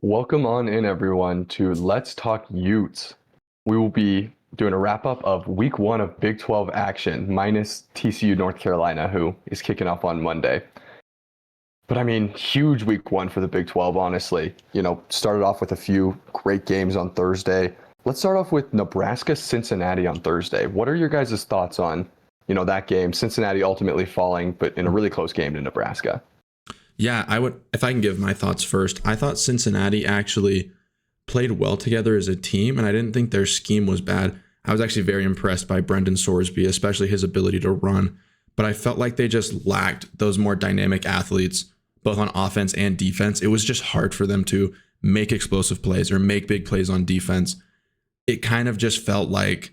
Welcome on in, everyone, to Let's Talk Utes. We will be doing a wrap up of week one of Big 12 action, minus TCU North Carolina, who is kicking off on Monday. But I mean, huge week one for the Big 12, honestly. Started off with a few great games on Thursday. Let's start off with Nebraska-Cincinnati on Thursday. What are your guys' thoughts on, that game? Cincinnati ultimately falling, but in a really close game to Nebraska. Yeah, I would, if I can give my thoughts first, I thought Cincinnati actually played well together as a team, and I didn't think their scheme was bad. I was actually very impressed by Brendan Sorsby, especially his ability to run, but I felt like they just lacked those more dynamic athletes, both on offense and defense. It was just hard for them to make explosive plays or make big plays on defense. It kind of just felt like,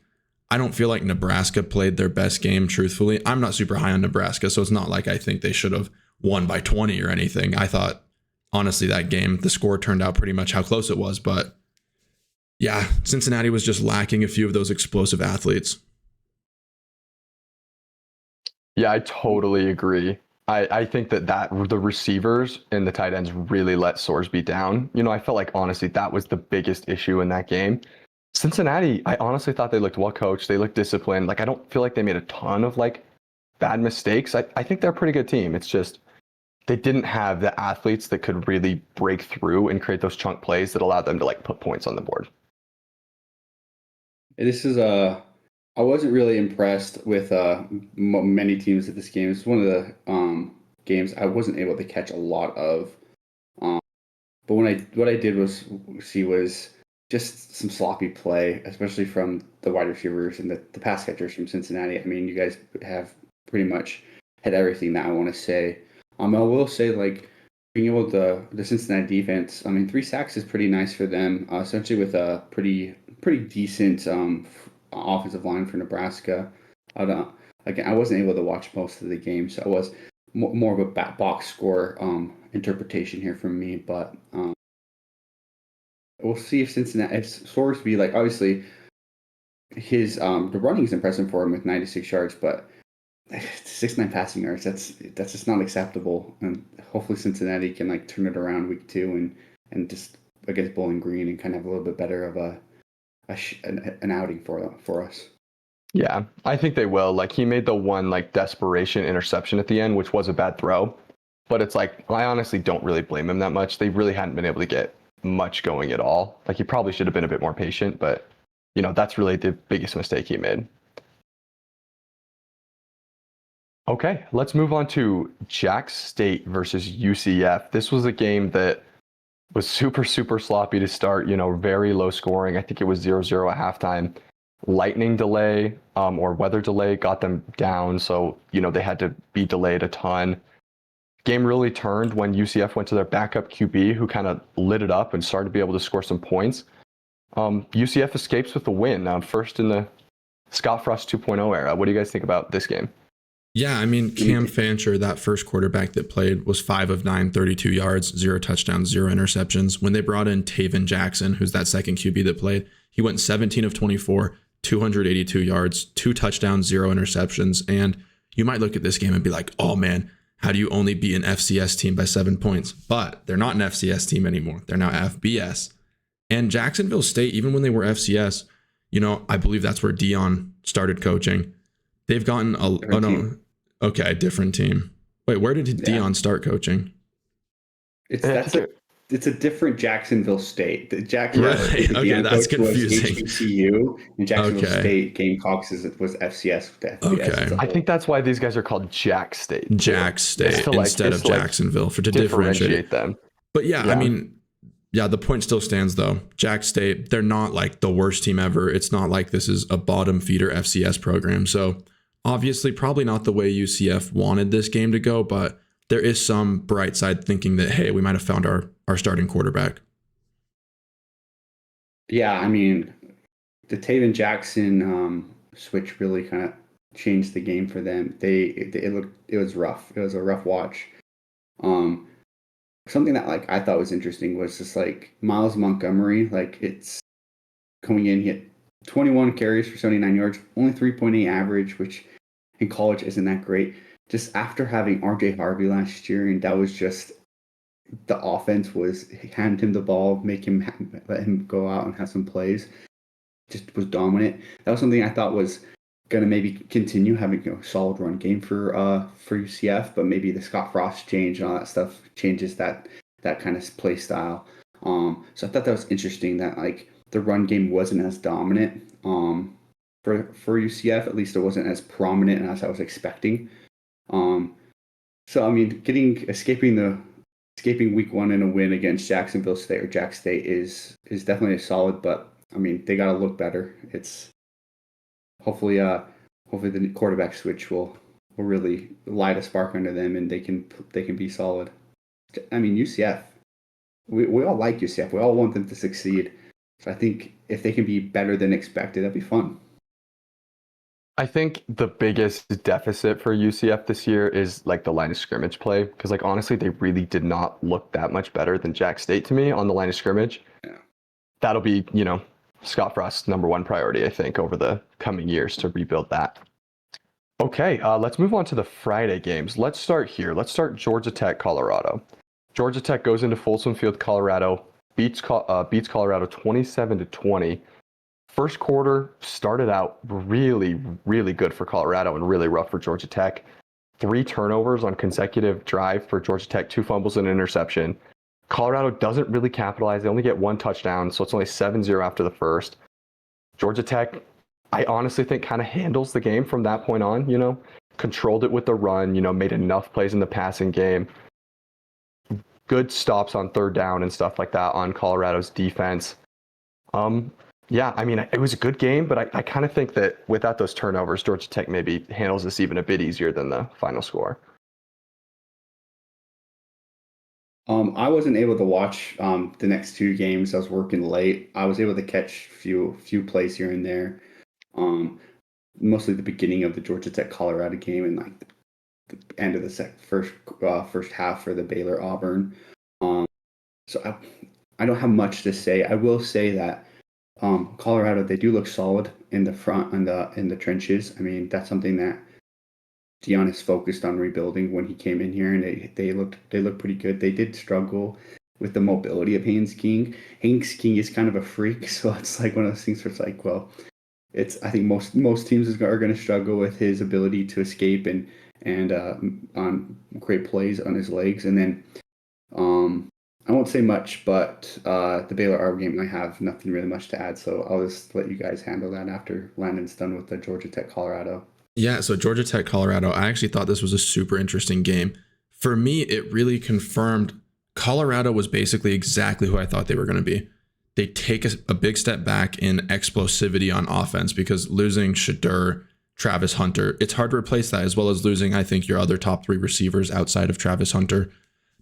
I don't feel like Nebraska played their best game, truthfully. I'm not super high on Nebraska, so it's not like I think they should have won by 20 or anything. I thought, honestly, that game, the score turned out pretty much how close it was. But yeah, Cincinnati was just lacking a few of those explosive athletes. Yeah, I totally agree. I think that the receivers and the tight ends really let Sorsby down. I felt like, honestly, that was the biggest issue in that game. Cincinnati, I honestly thought they looked well coached. They looked disciplined. Like, I don't feel like they made a ton of bad mistakes. I think they're a pretty good team. It's just they didn't have the athletes that could really break through and create those chunk plays that allowed them to put points on the board. This is I wasn't really impressed with many teams at this game. It's one of the games I wasn't able to catch a lot of. But what I did was just some sloppy play, especially from the wide receivers and the pass catchers from Cincinnati. I mean, you guys have pretty much had everything that I want to say. I will say, being able to the Cincinnati defense. I mean, 3 sacks is pretty nice for them, essentially with a pretty decent offensive line for Nebraska. Again, I wasn't able to watch most of the game, so I was more of a box score interpretation here from me. But we'll see if Cincinnati, if Sorsby, obviously his the running is impressive for him with 96 yards, but 69 passing yards, that's just not acceptable. And hopefully Cincinnati can turn it around week 2 and just against Bowling Green and kind of have a little bit better of an outing for us. Yeah, I think they will. He made the one desperation interception at the end, which was a bad throw. But it's I honestly don't really blame him that much. They really hadn't been able to get much going at all. He probably should have been a bit more patient, but that's really the biggest mistake he made. Okay, let's move on to Jax State versus UCF. This was a game that was super, super sloppy to start, very low scoring. I think it was 0-0 at halftime. Lightning delay or weather delay got them down, so, they had to be delayed a ton. Game really turned when UCF went to their backup QB, who kind of lit it up and started to be able to score some points. UCF escapes with the win, first in the Scott Frost 2.0 era. What do you guys think about this game? Yeah, I mean, Cam Fancher, that first quarterback that played, was 5 of 9, 32 yards, 0 touchdowns, 0 interceptions. When they brought in Taven Jackson, who's that second QB that played, he went 17 of 24, 282 yards, 2 touchdowns, 0 interceptions. And you might look at this game and be like, oh man, how do you only beat an FCS team by 7 points? But they're not an FCS team anymore. They're now FBS. And Jacksonville State, even when they were FCS, I believe that's where Dion started coaching. They've gotten a different team. Wait, where did Dion start coaching? It's a different Jacksonville State. The Okay, that's confusing. HBCU and Jacksonville State Gamecocks was FCS. Okay, I think that's why these guys are called Jax State. Jax State instead of Jacksonville to differentiate them. But yeah, I mean, the point still stands though. Jax State, they're not the worst team ever. It's not like this is a bottom feeder FCS program. So obviously, probably not the way UCF wanted this game to go, but there is some bright side thinking that, hey, we might have found our starting quarterback. Yeah, I mean, the Taven Jackson switch really kind of changed the game for them. It was rough. It was a rough watch. Something that I thought was interesting was just Miles Montgomery. It's coming in, he had 21 carries for 79 yards, only 3.8 average, which in college isn't that great. Just after having RJ Harvey last year, and that was just the offense was hand him the ball, let him go out and have some plays. Just was dominant. That was something I thought was gonna maybe continue having a solid run game for UCF, but maybe the Scott Frost change and all that stuff changes that kind of play style. So I thought that was interesting that like the run game wasn't as dominant for UCF. At least it wasn't as prominent as I was expecting. So I mean, escaping week one in a win against Jacksonville State or Jack State is definitely a solid, but I mean they gotta look better. It's hopefully the quarterback switch will really light a spark under them and they can be solid. I mean UCF, we all like UCF. We all want them to succeed. So I think if they can be better than expected, that'd be fun. I think the biggest deficit for UCF this year is like the line of scrimmage play, because like honestly, they really did not look that much better than Jack State to me on the line of scrimmage. Yeah. That'll be, Scott Frost's number one priority, I think, over the coming years to rebuild that. Okay, let's move on to the Friday games. Let's start here. Let's start Georgia Tech, Colorado. Georgia Tech goes into Folsom Field, Colorado, beats Colorado 27-20. First quarter started out really, really good for Colorado and really rough for Georgia Tech. 3 turnovers on consecutive drive for Georgia Tech, 2 fumbles and an interception. Colorado doesn't really capitalize. They only get 1 touchdown, so it's only 7-0 after the first. Georgia Tech, I honestly think, kind of handles the game from that point on, controlled it with the run, made enough plays in the passing game. Good stops on third down and stuff like that on Colorado's defense. Yeah, I mean, it was a good game, but I kind of think that without those turnovers, Georgia Tech maybe handles this even a bit easier than the final score. I wasn't able to watch the next 2 games. I was working late. I was able to catch few plays here and there. Mostly the beginning of the Georgia Tech Colorado game and like the end of the first half for the Baylor Auburn. So I don't have much to say. I will say that Colorado, they do look solid in the front and in the trenches. I mean, that's something that Dion is focused on rebuilding when he came in here, and they looked pretty good. They did struggle with the mobility of Haynes King. Haynes King is kind of a freak, so it's like one of those things where it's like, well, I think most teams are going to struggle with his ability to escape and on great plays on his legs. And then I won't say much, but the Baylor Auburn game, I have nothing really much to add, so I'll just let you guys handle that after Landon's done with the Georgia Tech Colorado. Yeah, so Georgia Tech Colorado, I actually thought this was a super interesting game. For me, it really confirmed Colorado was basically exactly who I thought they were going to be. They take a big step back in explosivity on offense because losing Shadur, Travis Hunter, it's hard to replace that, as well as losing, I think, your other top 3 receivers outside of Travis Hunter.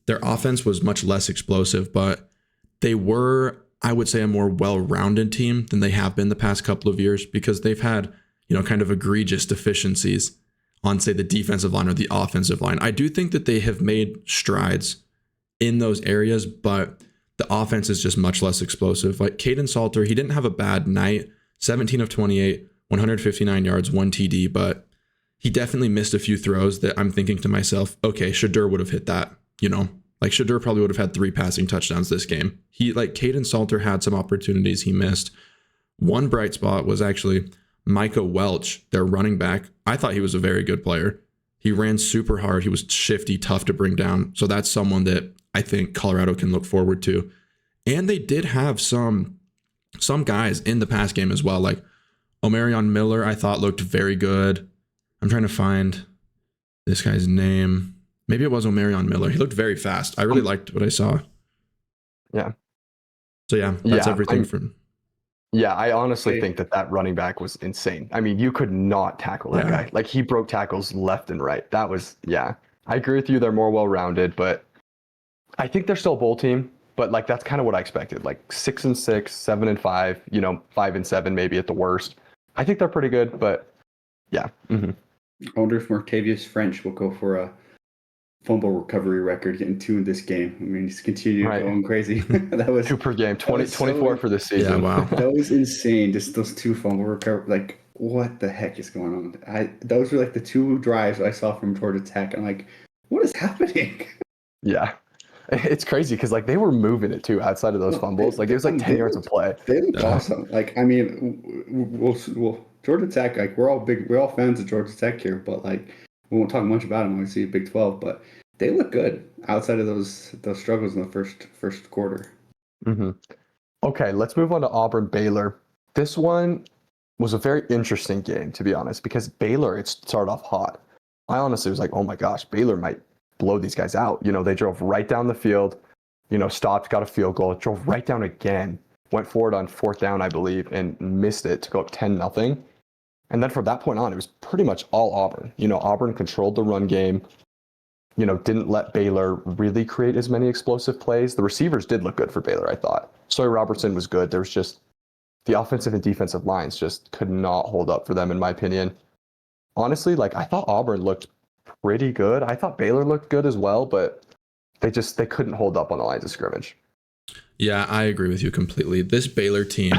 Their offense was much less explosive, but they were, I would say, a more well-rounded team than they have been the past couple of years because they've had, kind of egregious deficiencies on, say, the defensive line or the offensive line. I do think that they have made strides in those areas, but the offense is just much less explosive. Like Caden Salter, he didn't have a bad night, 17 of 28, 159 yards, 1 TD, but he definitely missed a few throws that I'm thinking to myself, okay, Shadur would have hit that. Like Shadur probably would have had 3 passing touchdowns this game. Caden Salter had some opportunities he missed. One bright spot was actually Micah Welch, their running back. I thought he was a very good player. He ran super hard. He was shifty, tough to bring down. So that's someone that I think Colorado can look forward to. And they did have some guys in the pass game as well. Like Omarion Miller, I thought looked very good. I'm trying to find this guy's name. Maybe it was Omarion Miller. He looked very fast. I really liked what I saw. Yeah. So yeah, that's everything from. Yeah, I honestly think that running back was insane. I mean, you could not tackle that guy. Like he broke tackles left and right. That was, I agree with you. They're more well-rounded, but I think they're still a bowl team. But like that's kind of what I expected. Like 6-6, 7-5, 5-7 maybe at the worst. I think they're pretty good, but yeah. Mm-hmm. I wonder if Martavius French will go for a fumble recovery record, getting 2 in this game. I mean, he's continued going crazy. That was 2 per game, 24 for this season. Yeah, wow. That was insane. Just those 2 fumble recovery. Like, what the heck is going on? Those were like the 2 drives I saw from Georgia Tech. I'm like, what is happening? Yeah. It's crazy because like they were moving it too outside of those fumbles. Like it was like 10 yards of play. They looked Yeah. awesome. Like I mean, we'll Georgia Tech. Like we're all fans of Georgia Tech here, but like we won't talk much about them. Obviously, Big 12, but they look good outside of those struggles in the first quarter. Hmm. Okay, let's move on to Auburn Baylor. This one was a very interesting game, to be honest, because Baylor, it started off hot. I honestly was like, oh my gosh, Baylor might blow these guys out. You know, they drove right down the field, you know, stopped, got a field goal, drove right down again, went forward on 4th down, I believe, and missed it to go up 10-0. And then from that point on, it was pretty much all Auburn. You know, Auburn controlled the run game, you know, didn't let Baylor really create as many explosive plays. The receivers did look good for Baylor, I thought. Sawyer Robertson was good. There was just the offensive and defensive lines just could not hold up for them, in my opinion. Honestly, like I thought Auburn looked pretty good. I thought Baylor looked good as well, but they couldn't hold up on the lines of scrimmage. Yeah, I agree with you completely. This Baylor team,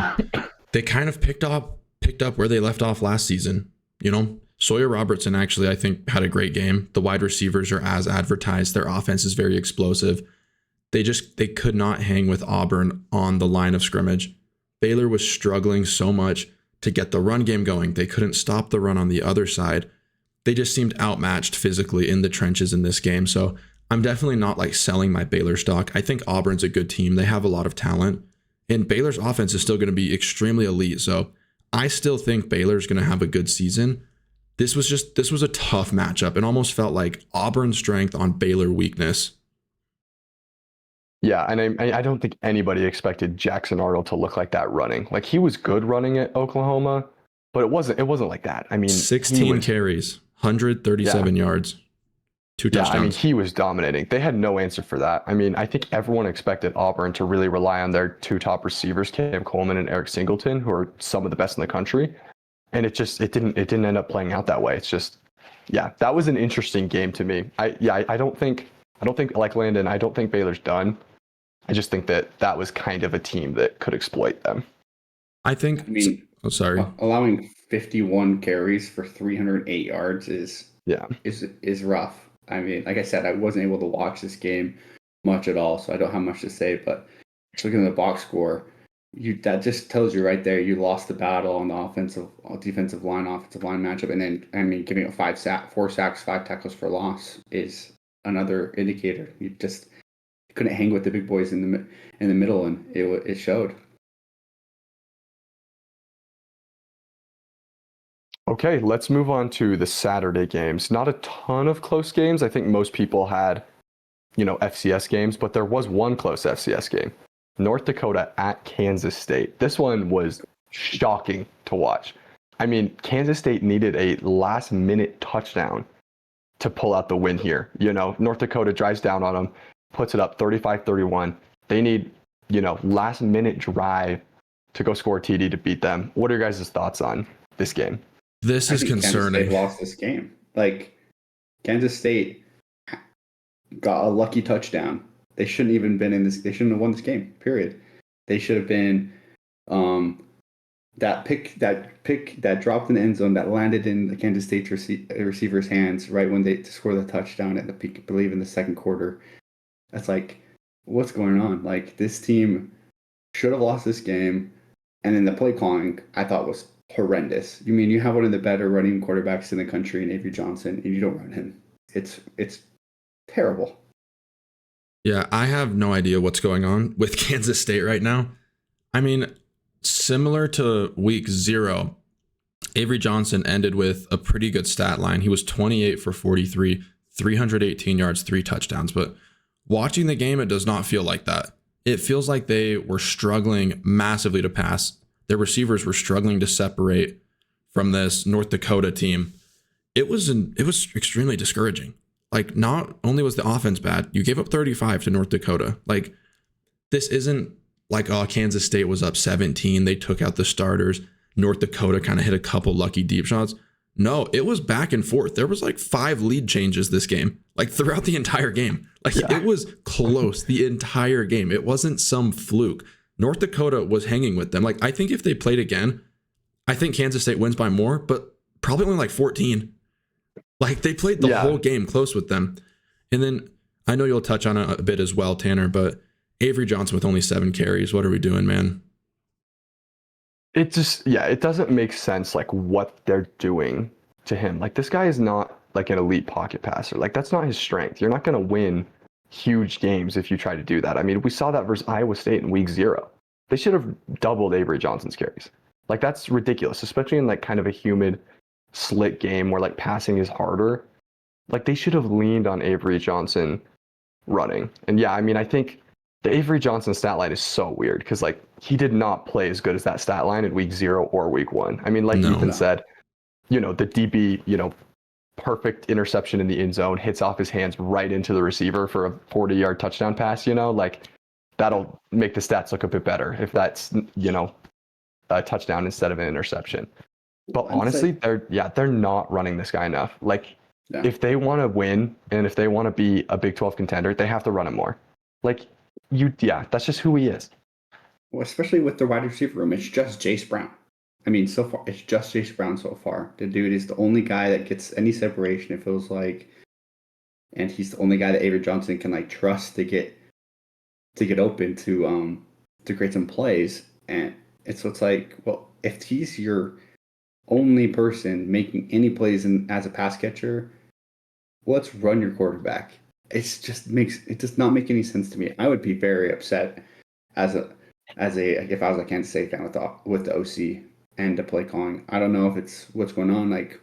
they kind of picked up where they left off last season. You know, Sawyer Robertson actually, I think, had a great game. The wide receivers are as advertised. Their offense is very explosive. They could not hang with Auburn on the line of scrimmage. Baylor was struggling so much to get the run game going. They couldn't stop the run on the other side. They just seemed outmatched physically in the trenches in this game. So I'm definitely not like selling my Baylor stock. I think Auburn's a good team. They have a lot of talent. And Baylor's offense is still going to be extremely elite. So I still think Baylor's going to have a good season. This was a tough matchup. It almost felt like Auburn's strength on Baylor weakness. Yeah, and I don't think anybody expected Jackson Arnold to look like that running. Like he was good running at Oklahoma, but it wasn't like that. I mean, 16 carries, 137 yards, 2 touchdowns. I mean, he was dominating. They had no answer for that. I mean, I think everyone expected Auburn to really rely on their 2 top receivers, Cam Coleman and Eric Singleton, who are some of the best in the country. And it didn't end up playing out that way. It's just, yeah, that was an interesting game to me. I don't think like Landon, I don't think Baylor's done. I just think that was kind of a team that could exploit them. I mean, sorry. Allowing 51 carries for 308 yards is rough. I mean, like I said, I wasn't able to watch this game much at all, so I don't have much to say. But just looking at the box score, that just tells you right there you lost the battle on the defensive line matchup, and then I mean, giving up 4 sacks, 5 tackles for loss is another indicator. You just couldn't hang with the big boys in the middle, and it showed. Okay, let's move on to the Saturday games. Not a ton of close games. I think most people had, you know, FCS games, but there was one close FCS game. North Dakota at Kansas State. This one was shocking to watch. I mean, Kansas State needed a last-minute touchdown to pull out the win here. You know, North Dakota drives down on them, puts it up 35-31. They need, you know, last-minute drive to go score a TD to beat them. What are your guys' thoughts on this game? This is concerning. Kansas State lost this game. Like, Kansas State got a lucky touchdown. They shouldn't even been in this. They shouldn't have won this game. Period. They should have been that pick that dropped in the end zone that landed in the Kansas State receiver's hands right when they score the touchdown at the peak, I believe in the second quarter. That's like, what's going on? Like, this team should have lost this game, and then the play calling I thought was horrendous. You mean you have one of the better running quarterbacks in the country in Avery Johnson, and you don't run him? It's terrible. Yeah, I have no idea what's going on with Kansas State right now. I mean, similar to week 0, Avery Johnson ended with a pretty good stat line. He was 28 for 43, 318 yards, 3 touchdowns. But watching the game, it does not feel like that. It feels like they were struggling massively to pass. Their receivers were struggling to separate from this North Dakota team. It was extremely discouraging. Like, not only was the offense bad, you gave up 35 to North Dakota. Like, this isn't like, oh, Kansas State was up 17. They took out the starters. North Dakota kind of hit a couple lucky deep shots. No, it was back and forth. There was like 5 lead changes this game, like throughout the entire game. Like, It was close the entire game. It wasn't some fluke. North Dakota was hanging with them. Like, I think if they played again, I think Kansas State wins by more, but probably only like 14. Like, they played the whole game close with them. And then I know you'll touch on it a bit as well, Tanner, but Avery Johnson with only 7 carries. What are we doing, man? It just, yeah, it doesn't make sense like what they're doing to him. Like this guy is not like an elite pocket passer. Like that's not his strength. You're not going to win huge games if you try to do that. I mean, we saw that versus Iowa State in week 0. They should have doubled Avery Johnson's carries. Like that's ridiculous, especially in like kind of a humid, slick game where like passing is harder. Like they should have leaned on Avery Johnson running. And yeah, I mean, I think the Avery Johnson stat line is so weird because like he did not play as good as that stat line in week 0 or week 1. I mean, like No. Ethan said, the DB, perfect interception in the end zone, hits off his hands right into the receiver for a 40-yard touchdown pass, like that'll make the stats look a bit better if that's, a touchdown instead of an interception. But honestly, they're not running this guy enough. Like if they want to win and if they want to be a Big 12 contender, they have to run him more. Like that's just who he is. Well, especially with the wide receiver room, it's just Jace Brown. I mean, so far, it's just Jace Brown so far. The dude is the only guy that gets any separation, it feels like. And he's the only guy that Avery Johnson can like trust to get open to create some plays. And it's like, well, if he's your only person making any plays as a pass catcher, let's run your quarterback. It does not make any sense to me. I would be very upset if I was a Kansas State fan with the OC and the play calling. I don't know if it's what's going on. Like,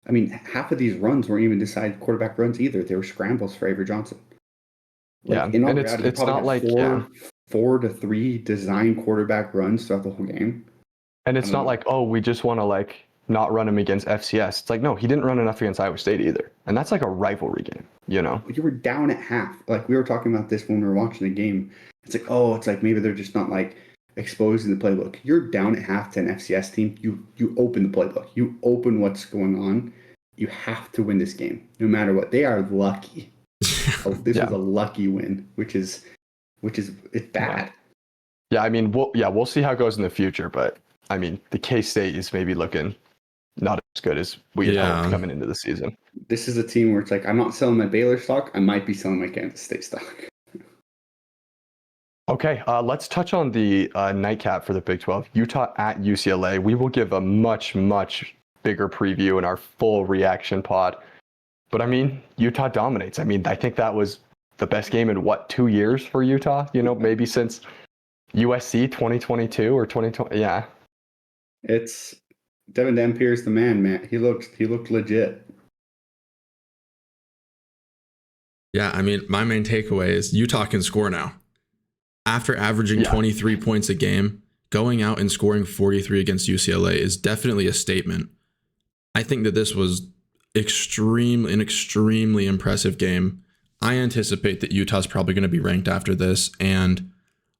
I mean, half of these runs weren't even decided quarterback runs either. They were scrambles for Avery Johnson. Like, and it's not like 4 to 3 design quarterback runs throughout the whole game. And it's not like, oh, we just want to like not run him against FCS. It's like, no, he didn't run enough against Iowa State either. And that's like a rivalry game, You were down at half. Like we were talking about this when we were watching the game. It's like maybe they're just not like exposing the playbook. You're down at half to an FCS team. You open the playbook. You open what's going on. You have to win this game, no matter what. They are lucky. This was a lucky win, which is it's bad. Yeah, I mean, we'll see how it goes in the future, but I mean, the K-State is maybe looking not as good as we had hoped coming into the season. This is a team where it's like, I'm not selling my Baylor stock. I might be selling my Kansas State stock. Okay, let's touch on the nightcap for the Big 12, Utah at UCLA. We will give a much, much bigger preview in our full reaction pod. But I mean, Utah dominates. I mean, I think that was the best game in 2 years for Utah? Maybe since USC 2022 or 2020. Yeah. It's Devin Dampier's the man. He looked legit. Yeah, I mean, my main takeaway is Utah can score now. After averaging 23 points a game, going out and scoring 43 against UCLA is definitely a statement. I think that this was an extremely impressive game. I anticipate that Utah's probably going to be ranked after this, and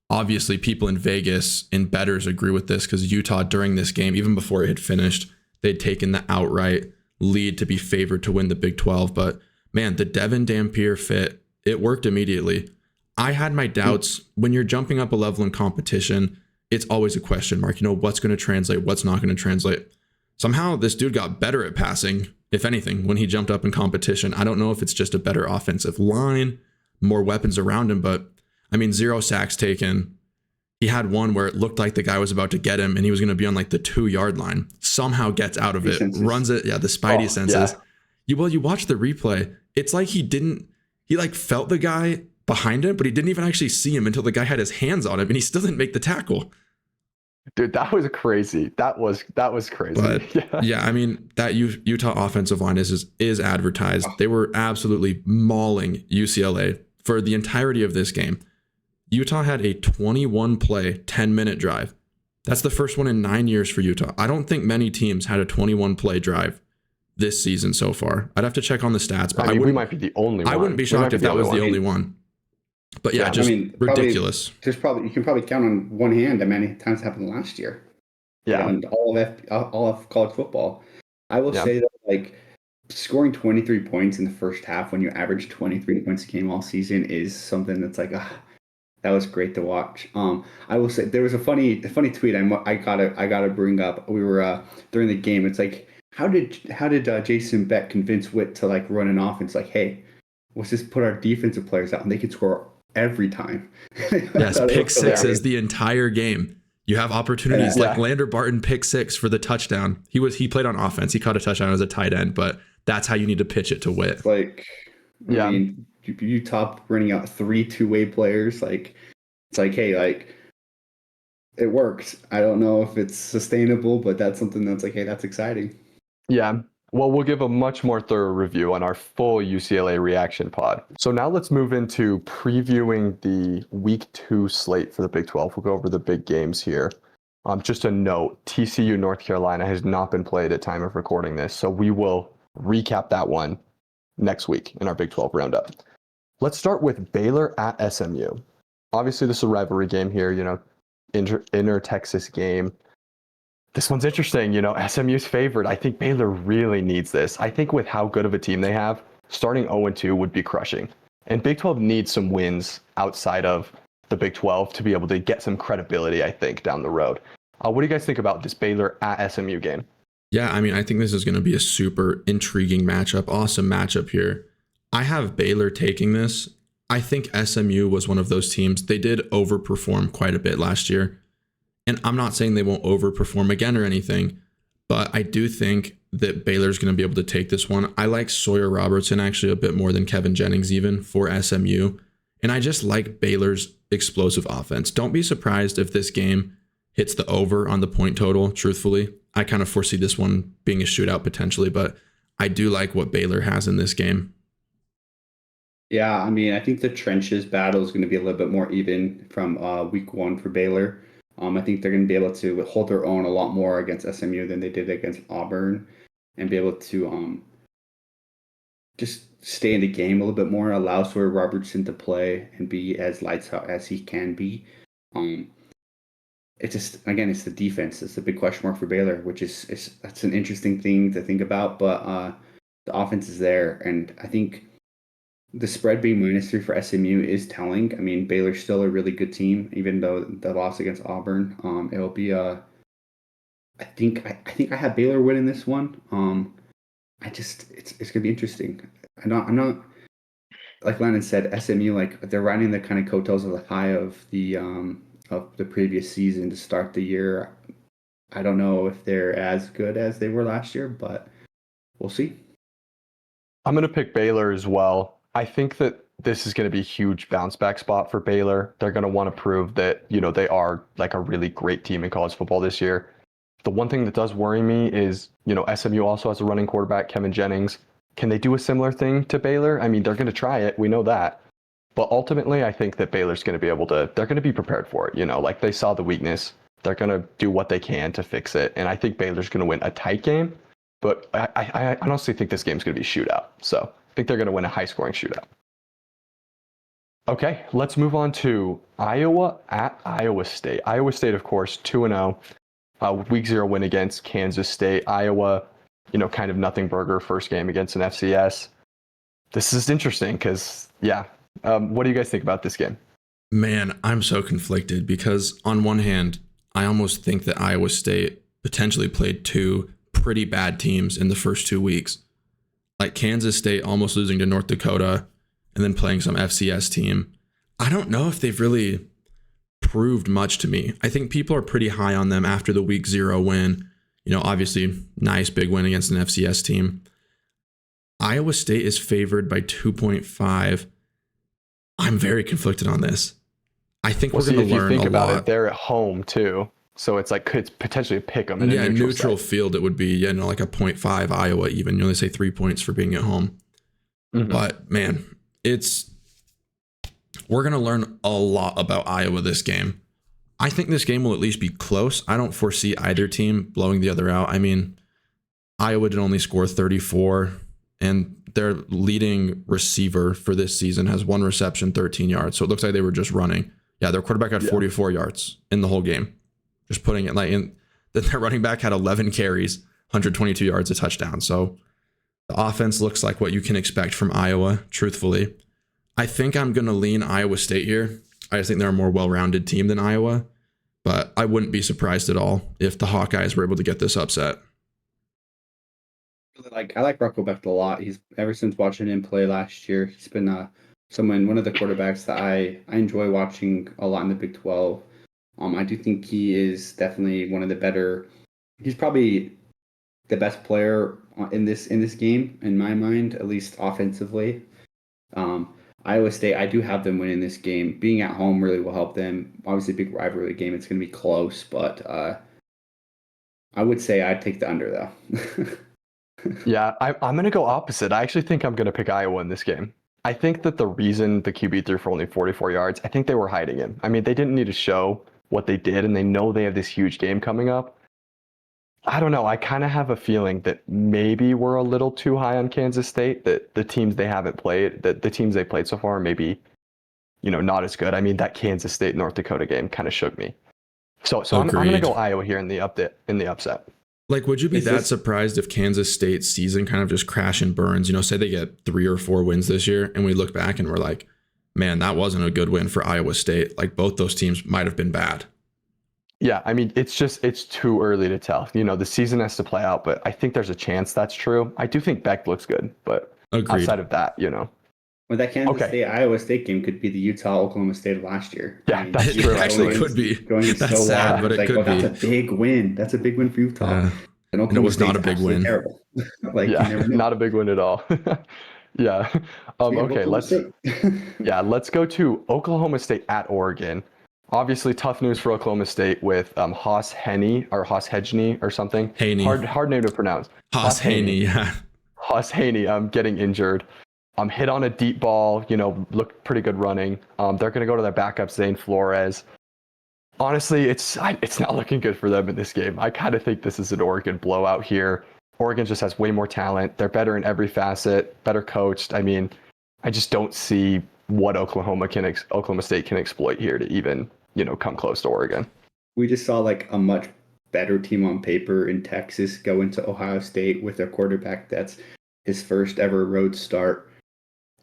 obviously people in Vegas and bettors agree with this because Utah during this game, even before it had finished, they'd taken the outright lead to be favored to win the Big 12. But man, the Devin Dampier fit, it worked immediately. I had my doubts. When you're jumping up a level in competition, it's always a question mark. What's going to translate, what's not going to translate. Somehow this dude got better at passing, if anything, when he jumped up in competition. I don't know if it's just a better offensive line, more weapons around him, but I mean, 0 sacks taken. He had one where it looked like the guy was about to get him and he was going to be on like the 2-yard line. Somehow gets out of it, runs it. Yeah, the Spidey senses. Yeah. You watch the replay. It's like he felt the guy behind him, but he didn't even actually see him until the guy had his hands on him and he still didn't make the tackle. Dude, that was crazy. That was crazy. But yeah, I mean, that Utah offensive line is advertised. They were absolutely mauling UCLA for the entirety of this game. Utah had a 21-play, 10-minute drive. That's the first one in 9 years for Utah. I don't think many teams had a 21-play drive this season so far. I'd have to check on the stats, but we might be the only one. I wouldn't be shocked if that was the only one. But yeah, ridiculous. You can probably count on one hand how many times it happened last year. Yeah. And all of college football. I will say that like scoring 23 points in the first half when you average 23 points a game all season is something that's like, that was great to watch. I will say there was a funny tweet I gotta bring up. We were during the game. It's like, how did Jason Beck convince Witt to like run an offense? Like, hey, let's just put our defensive players out and they can score every time. Yes, pick So, sixes the entire game. You have opportunities like Lander Barton pick 6 for the touchdown. He played on offense. He caught a touchdown as a tight end, but that's how you need to pitch it to Witt. it's like, I mean, you top running out 3 two-way players. Like, it's like, hey, like, it worked. I don't know if it's sustainable, but that's something that's like, hey, that's exciting. Yeah. Well, we'll give a much more thorough review on our full UCLA reaction pod. So now let's move into previewing the week 2 slate for the Big 12. We'll go over the big games here. Just a note, TCU North Carolina has not been played at time of recording this, so we will recap that one next week in our Big 12 roundup. Let's start with Baylor at SMU. Obviously, this is a rivalry game here, inter-Texas game. This one's interesting. SMU's favored. I think Baylor really needs this. I think with how good of a team they have, starting 0-2 would be crushing. And Big 12 needs some wins outside of the Big 12 to be able to get some credibility, I think, down the road. What do you guys think about this Baylor at SMU game? Yeah, I mean, I think this is going to be a super intriguing matchup, awesome matchup here. I have Baylor taking this. I think SMU was one of those teams. They did overperform quite a bit last year. And I'm not saying they won't overperform again or anything, but I do think that Baylor's going to be able to take this one. I like Sawyer Robertson actually a bit more than Kevin Jennings even for SMU. And I just like Baylor's explosive offense. Don't be surprised if this game hits the over on the point total, truthfully. I kind of foresee this one being a shootout potentially, but I do like what Baylor has in this game. Yeah, I mean, I think the trenches battle is going to be a little bit more even from week 1 for Baylor. I think they're going to be able to hold their own a lot more against SMU than they did against Auburn and be able to just stay in the game a little bit more, allow Sawyer Robertson to play and be as lights out as he can be. It's just, again, it's the defense. It's the big question mark for Baylor, which that's an interesting thing to think about. But the offense is there, and I think the spread being -3 for SMU is telling. I mean, Baylor's still a really good team, even though the loss against Auburn. It'll be I think I have Baylor winning this one. It's gonna be interesting. I'm not like Landon said, SMU, like, they're riding the kind of coattails of the high of the previous season to start the year. I don't know if they're as good as they were last year, but we'll see. I'm going to pick Baylor as well. I think that this is going to be a huge bounce back spot for Baylor. They're going to want to prove that, they are like a really great team in college football this year. The one thing that does worry me is, SMU also has a running quarterback, Kevin Jennings. Can they do a similar thing to Baylor? I mean, they're going to try it. We know that. But ultimately, I think that Baylor's going to be they're going to be prepared for it. Like they saw the weakness. They're going to do what they can to fix it. And I think Baylor's going to win a tight game. But I honestly think this game's going to be a shootout. So I think they're going to win a high-scoring shootout. Okay, let's move on to Iowa at Iowa State. Iowa State, of course, 2-0. Week 0 win against Kansas State. Iowa, kind of nothing burger first game against an FCS. This is interesting because, what do you guys think about this game? Man, I'm so conflicted because on one hand, I almost think that Iowa State potentially played 2 pretty bad teams in the first 2 weeks. Like Kansas State almost losing to North Dakota and then playing some FCS team. I don't know if they've really proved much to me. I think people are pretty high on them after the week 0 win. Obviously, nice big win against an FCS team. Iowa State is favored by 2.5. I'm very conflicted on this. I think we're going to learn a lot. If you think about it, they're at home too. So it's like could potentially pick them in a neutral field. It would be like a 0.5 Iowa even. They say 3 points for being at home. Mm-hmm. But man, we're going to learn a lot about Iowa this game. I think this game will at least be close. I don't foresee either team blowing the other out. I mean, Iowa did only score 34, and their leading receiver for this season has 1 reception, 13 yards. So it looks like they were just running. Yeah, their quarterback had 44 yards in the whole game. Just putting it then their running back had 11 carries, 122 yards, a touchdown. So the offense looks like what you can expect from Iowa, truthfully. I think I'm going to lean Iowa State here. I just think they're a more well-rounded team than Iowa, but I wouldn't be surprised at all if the Hawkeyes were able to get this upset. I like Rocco Becht a lot. He's ever since watching him play last year, he's been one of the quarterbacks that I enjoy watching a lot in the Big 12. I do think he is definitely one of the better. He's probably the best player in this game in my mind, at least offensively. Um, Iowa State, I do have them winning this game. Being at home really will help them. Obviously, big rivalry game. It's going to be close, but I would say I'd take the under though. Yeah, I'm going to go opposite. I actually think I'm going to pick Iowa in this game. I think that the reason the QB threw for only 44 yards, I think they were hiding him. I mean, they didn't need to show what they did, and they know they have this huge game coming up. I don't know. I kind of have a feeling that maybe we're a little too high on Kansas State, that the teams they haven't played, that the teams they played so far, maybe, not as good. I mean, that Kansas State North Dakota game kind of shook me. So I'm going to go Iowa here in the upset. Like, would you be surprised if Kansas State's season kind of just crash and burns? Say they get 3 or 4 wins this year, and we look back and we're like, man, that wasn't a good win for Iowa State. Like, both those teams might have been bad. Yeah, I mean, it's too early to tell. The season has to play out, but I think there's a chance that's true. I do think Beck looks good, but Agreed. Outside of that, Well, that Kansas State Iowa State game could be the Utah Oklahoma State of last year. Yeah, that's true. It actually could be. That's so sad, but it could be. That's a big win. That's a big win for Utah. And it was not a big win. Terrible. Not a big win at all. Yeah. Okay. Let's go to Oklahoma State at Oregon. Obviously, tough news for Oklahoma State with Haas Henne or something. Haney. Hard name to pronounce. Haas Haney. Yeah. Haas Haney. Getting injured. Hit on a deep ball. Looked pretty good running. They're going to go to their backup Zane Flores. Honestly, it's not looking good for them in this game. I kind of think this is an Oregon blowout here. Oregon just has way more talent. They're better in every facet, better coached. I mean, I just don't see what Oklahoma State can exploit here to even, come close to Oregon. We just saw like a much better team on paper in Texas go into Ohio State with their quarterback that's his first ever road start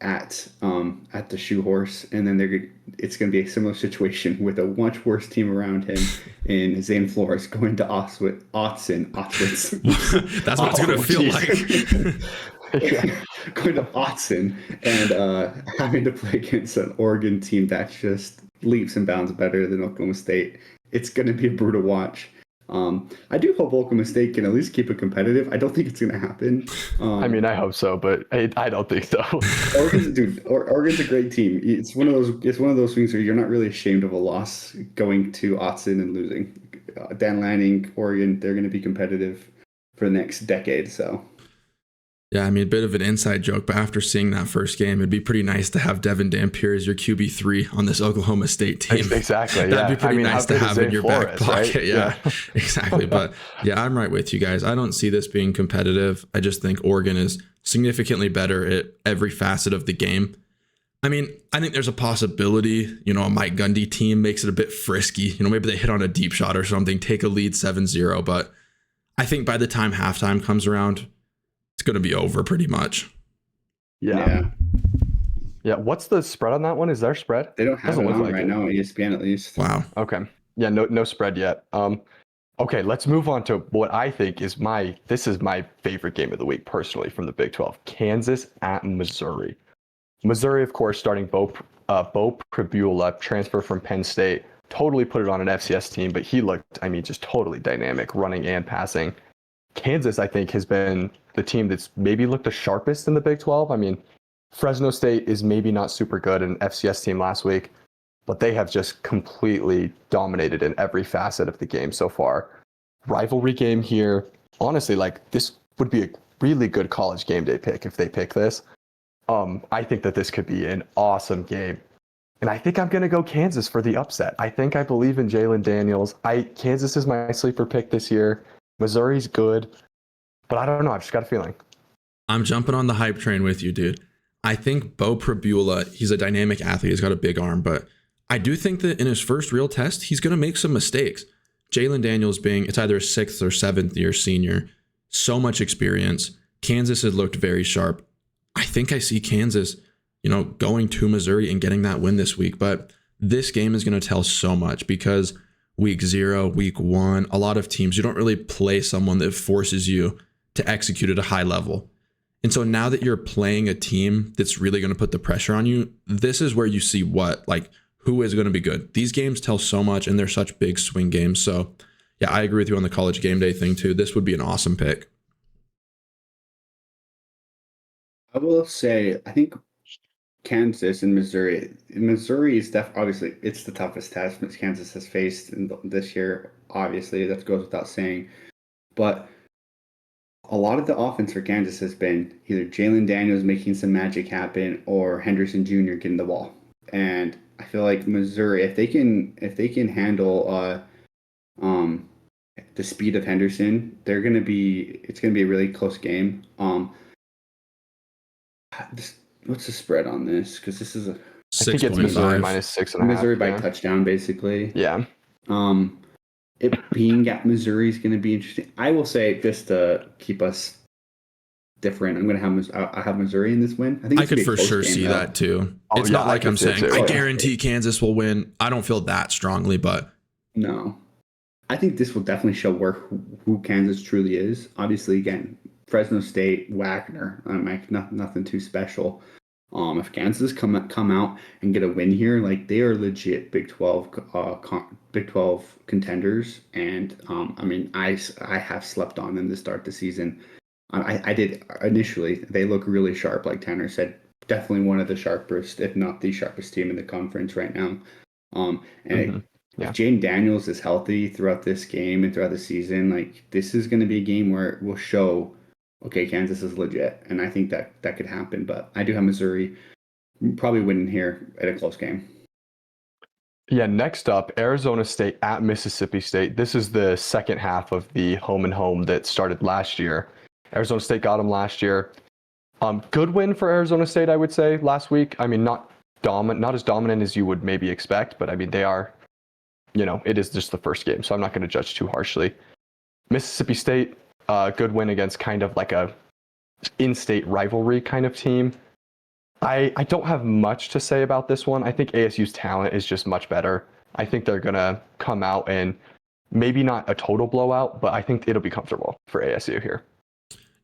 at the Shoehorse, and then it's going to be a similar situation with a much worse team around him in Zane Flores going to Autzen. That's what it's going to feel like. Going to Autzen and having to play against an Oregon team that's just leaps and bounds better than Oklahoma State. It's going to be a brutal watch. I do hope Oklahoma State can at least keep it competitive. I don't think it's going to happen. I mean, I hope so, but I don't think so. Oregon's a great team. It's one of those things where you're not really ashamed of a loss going to Autzen and losing. Dan Lanning, Oregon, they're going to be competitive for the next decade. So. Yeah, I mean, a bit of an inside joke, but after seeing that first game, it'd be pretty nice to have Devin Dampier as your QB3 on this Oklahoma State team. Exactly. That'd be pretty nice to have in your back pocket. Right? Yeah, exactly. But yeah, I'm right with you guys. I don't see this being competitive. I just think Oregon is significantly better at every facet of the game. I mean, I think there's a possibility, a Mike Gundy team makes it a bit frisky. Maybe they hit on a deep shot or something, take a lead 7-0. But I think by the time halftime comes around, it's going to be over pretty much. Yeah. What's the spread on that one? Is there a spread? They don't have it on right now. ESPN at least. Wow. Okay. Yeah. No spread yet. Okay. Let's move on to what I think is my favorite game of the week personally from the Big 12. Kansas at Missouri. Missouri, of course, starting Bo Pribula, transfer from Penn State, totally put it on an FCS team, but he looked, just totally dynamic, running and passing. Kansas, I think, has been the team that's maybe looked the sharpest in the Big 12. I mean, Fresno State is maybe not super good, an FCS team last week, but they have just completely dominated in every facet of the game so far. Rivalry game here. Honestly, this would be a really good college game day pick if they pick this. I think that this could be an awesome game. And I think I'm going to go Kansas for the upset. I believe in Jalen Daniels. Kansas is my sleeper pick this year. Missouri's good, but I don't know. I've just got a feeling. I'm jumping on the hype train with you, dude. I think Bo Pribula, he's a dynamic athlete. He's got a big arm, but I do think that in his first real test, he's going to make some mistakes. Jalen Daniels it's either a 6th or 7th year senior, so much experience. Kansas has looked very sharp. I think I see Kansas, going to Missouri and getting that win this week, but this game is going to tell so much because week 0, week 1, a lot of teams, you don't really play someone that forces you to execute at a high level. And so now that you're playing a team that's really going to put the pressure on you, this is where you see who is going to be good. These games tell so much, and they're such big swing games. So yeah, I agree with you on the college game day thing too. This would be an awesome pick. I will say, I think Kansas and Missouri. Missouri is obviously it's the toughest test Kansas has faced this year. Obviously, that goes without saying. But a lot of the offense for Kansas has been either Jalen Daniels making some magic happen or Henderson Jr. getting the ball. And I feel like Missouri, if they can handle the speed of Henderson, it's gonna be a really close game. What's the spread on this? Because this is I think it's Missouri minus 6.5. Missouri by touchdown, basically. Yeah. It being at Missouri is going to be interesting. I will say, just to keep us different, I'm going to have I have Missouri in this win. I think I could for sure see that too. It's not like I'm saying I guarantee Kansas will win. I don't feel that strongly, but no, I think this will definitely show who Kansas truly is. Obviously, again, Fresno State, Wagner, nothing too special. If Kansas come out and get a win here, like they are legit Big 12 contenders. And I mean, I have slept on them to start the season. I did initially. They look really sharp, like Tanner said. Definitely one of the sharpest, if not the sharpest team in the conference right now. If Jaden Daniels is healthy throughout this game and throughout the season, like this is going to be a game where it will show, okay, Kansas is legit, and I think that could happen. But I do have Missouri probably winning here at a close game. Yeah, next up, Arizona State at Mississippi State. This is the second half of the home and home that started last year. Arizona State got them last year. Good win for Arizona State, I would say, last week. I mean, not as dominant as you would maybe expect, but I mean, they are, it is just the first game, so I'm not going to judge too harshly. Mississippi State, good win against kind of like a in-state rivalry kind of team. I don't have much to say about this one. I think ASU's talent is just much better. I think they're going to come out and maybe not a total blowout, but I think it'll be comfortable for ASU here.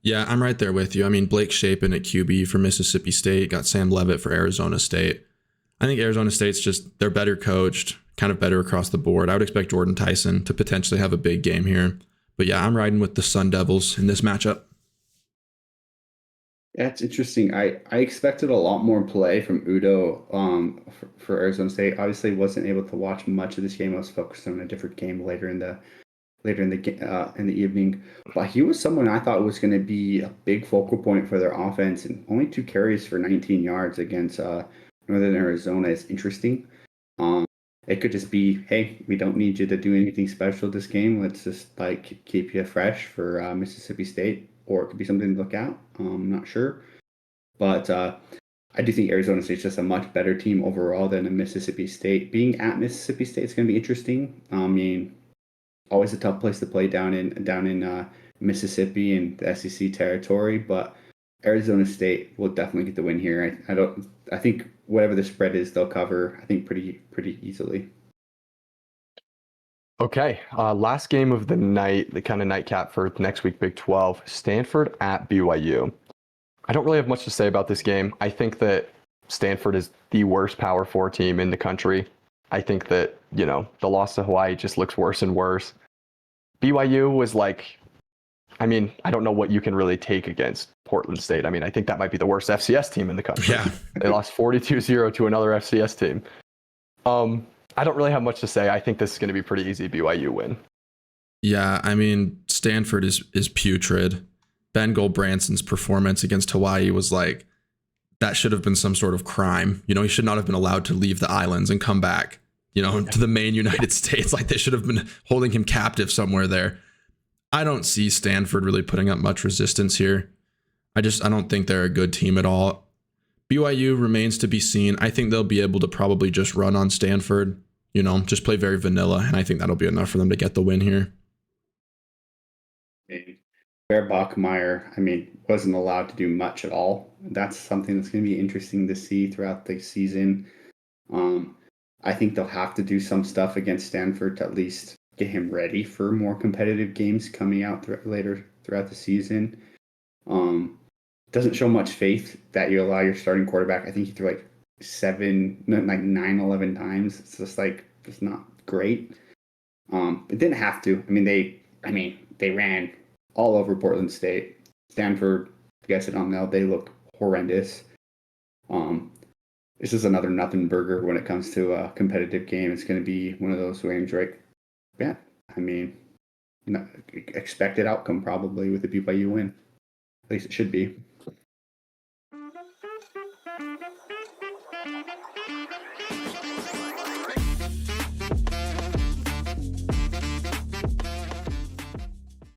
Yeah, I'm right there with you. I mean, Blake Shapen at QB for Mississippi State, got Sam Leavitt for Arizona State. I think Arizona State's they're better coached, kind of better across the board. I would expect Jordan Tyson to potentially have a big game here. But yeah, I'm riding with the Sun Devils in this matchup. That's interesting. I expected a lot more play from Udo for Arizona State. Obviously, wasn't able to watch much of this game. I was focused on a different game later in the evening. But he was someone I thought was going to be a big focal point for their offense, and only 2 carries for 19 yards against Northern Arizona is interesting. It could just be, hey, we don't need you to do anything special this game. Let's just keep you fresh for Mississippi State, or it could be something to look out. I'm not sure, but I do think Arizona State's just a much better team overall than a Mississippi State. Being at Mississippi State is going to be interesting. I mean, always a tough place to play down in Mississippi and the SEC territory, but Arizona State will definitely get the win here. I think whatever the spread is, they'll cover, I think, pretty easily. Okay, last game of the night, the kind of nightcap for next week, Big 12, Stanford at BYU. I don't really have much to say about this game. I think that Stanford is the worst Power 4 team in the country. I think that, the loss to Hawaii just looks worse and worse. BYU was I don't know what you can really take against Portland State. I mean, I think that might be the worst FCS team in the country. Yeah. They lost 42-0 to another FCS team. I don't really have much to say. I think this is going to be pretty easy BYU win. Yeah, I mean, Stanford is putrid. Ben Goldbranson's performance against Hawaii was that should have been some sort of crime. He should not have been allowed to leave the islands and come back, to the main United States. They should have been holding him captive somewhere there. I don't see Stanford really putting up much resistance here. I don't think they're a good team at all. BYU remains to be seen. I think they'll be able to probably just run on Stanford, just play very vanilla, and I think that'll be enough for them to get the win here. Bear Bachmeier, wasn't allowed to do much at all. That's something that's going to be interesting to see throughout the season. I think they'll have to do some stuff against Stanford to at least get him ready for more competitive games coming out later throughout the season. Doesn't show much faith that you allow your starting quarterback. I think he threw like 9, 11 times. It's just like it's not great. It didn't have to. They ran all over Portland State. Stanford, you guys don't know, they look horrendous. This is another nothing burger when it comes to a competitive game. It's going to be one of those games, right? Yeah, I mean, expected outcome probably with the BYU win. At least it should be.